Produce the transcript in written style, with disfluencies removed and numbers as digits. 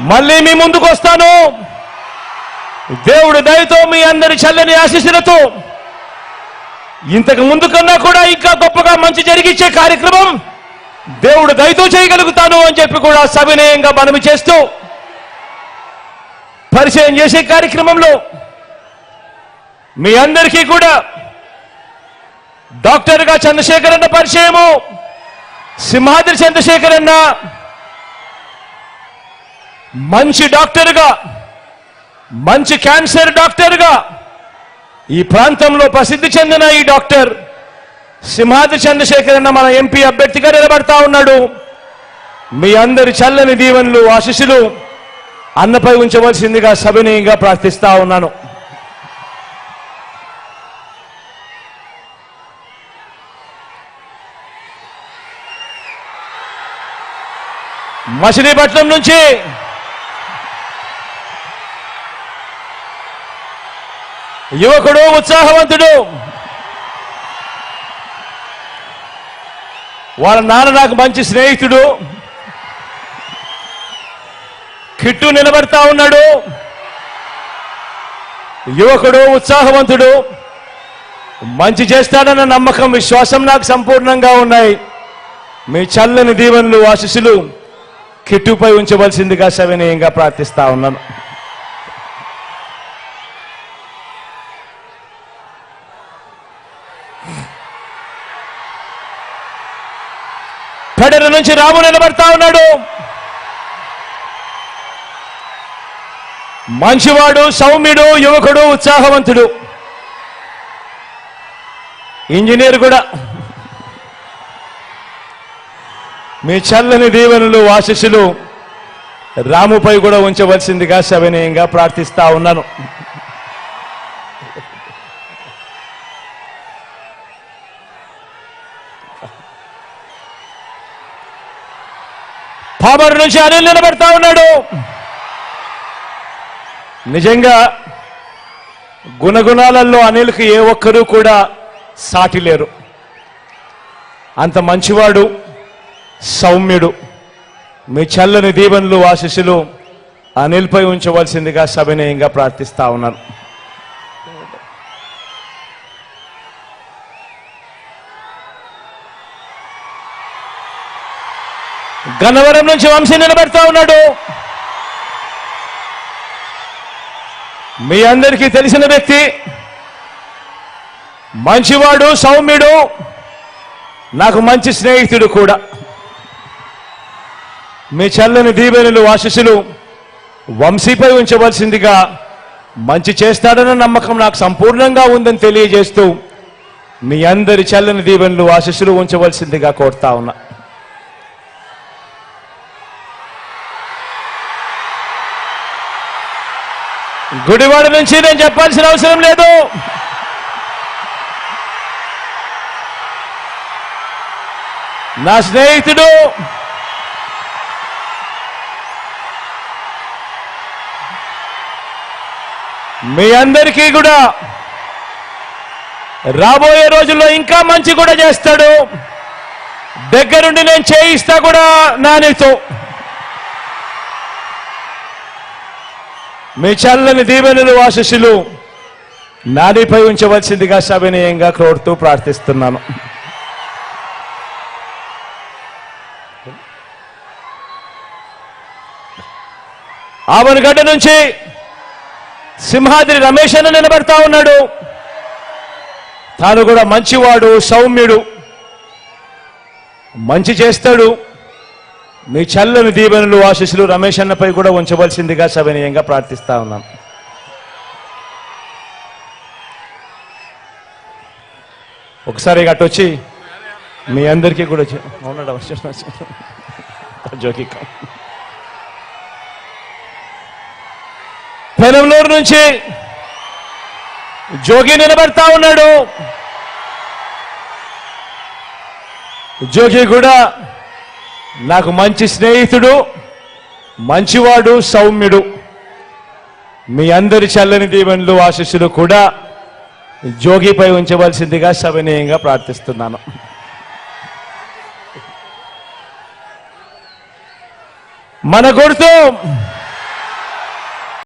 మళ్ళీ మీ ముందుకు వస్తాను. దేవుడి దయతో మీ అందరి చల్లని ఆశీస్సులతో ఇంతకు ముందు కన్నా కూడా ఇంకా గొప్పగా మంచి జరిగించే కార్యక్రమం దేవుడు దయతో చేయగలుగుతాను అని చెప్పి కూడా సవినయంగా మనవి చేస్తూ పరిచయం చేసే కార్యక్రమంలో మీ అందరికీ కూడా డాక్టర్గా చంద్రశేఖర్ అన్న పరిచయము. సింహాద్రి చంద్రశేఖర్ అన్న మంచి డాక్టర్గా, మంచి క్యాన్సర్ డాక్టర్గా ఈ ప్రాంతంలో ప్రసిద్ధి చెందిన ఈ డాక్టర్ సింహాద్రి చంద్రశేఖర్ అన్న మన ఎంపీ అభ్యర్థిగా నిలబడతా ఉన్నాడు. మీ అందరి చల్లని దీవెనలు ఆశీస్సులు అన్నపై ఉంచవలసిందిగా సవినయంగా ప్రార్థిస్తా ఉన్నాను. మచిలీపట్నం నుంచి యువకుడు, ఉత్సాహవంతుడు, వాళ్ళ నాన్న నాకు మంచి స్నేహితుడు, కిట్టు నిలబడతా ఉన్నాడు. యువకుడు, ఉత్సాహవంతుడు, మంచి చేస్తాడన్న నమ్మకం, విశ్వాసం నాకు సంపూర్ణంగా ఉన్నాయి. మీ చల్లని దీవెనలు ఆశీస్సులు కిట్టుపై ఉంచవలసిందిగా సవినయంగా ప్రార్థిస్తా ఉన్నాను. పెడర నుంచి రాము నిలబడతా ఉన్నాడు. మంచివాడు, సౌమ్యుడు, యువకుడు, ఉత్సాహవంతుడు, ఇంజనీర్ కూడా. మీ చల్లని దీవెనలు ఆశీస్సులు రాముపై కూడా ఉంచవలసిందిగా సవినయంగా ప్రార్థిస్తా ఉన్నాను. పామరు నుంచి అనిల్ నిలబడతా ఉన్నాడు. నిజంగా గుణగుణాలలో అనిల్కి ఏ ఒక్కరూ కూడా సాటి లేరు. అంత మంచివాడు, సౌమ్యుడు. మీ చల్లని దీవెనలు ఆశీస్సులు అనిల్పై ఉంచవలసిందిగా సవినయంగా ప్రార్థిస్తా ఉన్నాను. గన్నవరం నుంచి వంశీ నిలబెడతా ఉన్నాడు. మీ అందరికీ తెలిసిన వ్యక్తి, మంచివాడు, సౌమ్యుడు, నాకు మంచి స్నేహితుడు కూడా. మీ చల్లని దీవెనలు ఆశీస్సులు వంశీపై ఉంచవలసిందిగా, మంచి చేస్తాడన్న నమ్మకం నాకు సంపూర్ణంగా ఉందని తెలియజేస్తూ మీ అందరి చల్లని దీవెనలు ఆశీస్సులు ఉంచవలసిందిగా కోరుతా ఉన్నా. గుడివాడ నుంచి నేను చెప్పాల్సిన అవసరం లేదు. నా స్నేహితుడు, మీ అందరికీ కూడా రాబోయే రోజుల్లో ఇంకా మంచి కూడా చేస్తాడు. దగ్గరుండి నేను చేయిస్తా కూడా నానితో. మీ చల్లని దీవెనలు ఆశీస్సులు నానిపై ఉంచవలసిందిగా సవినయంగా కోరుతూ ప్రార్థిస్తున్నాను. ఆవనగడ్డ నుంచి సింహాద్రి రమేష్ అన్న నిలబడతా ఉన్నాడు. తాను కూడా మంచివాడు, సౌమ్యుడు, మంచి చేస్తాడు. మీ చల్లని దీవెనలు ఆశీస్సులు రమేష్ అన్నపై కూడా ఉంచవలసిందిగా సవినయంగా ప్రార్థిస్తా ఉన్నాం. ఒకసారి గట్టొచ్చి మీ అందరికీ కూడా జోకి పెనంలూరు నుంచి జోగి నిలబడతా ఉన్నాడు. జోగి కూడా నాకు మంచి స్నేహితుడు, మంచివాడు, సౌమ్యుడు. మీ అందరి చల్లని దీవెనలు ఆశీస్సులు కూడా జోగిపై ఉంచవలసిందిగా సవినయంగా ప్రార్థిస్తున్నాను. మన గుర్తు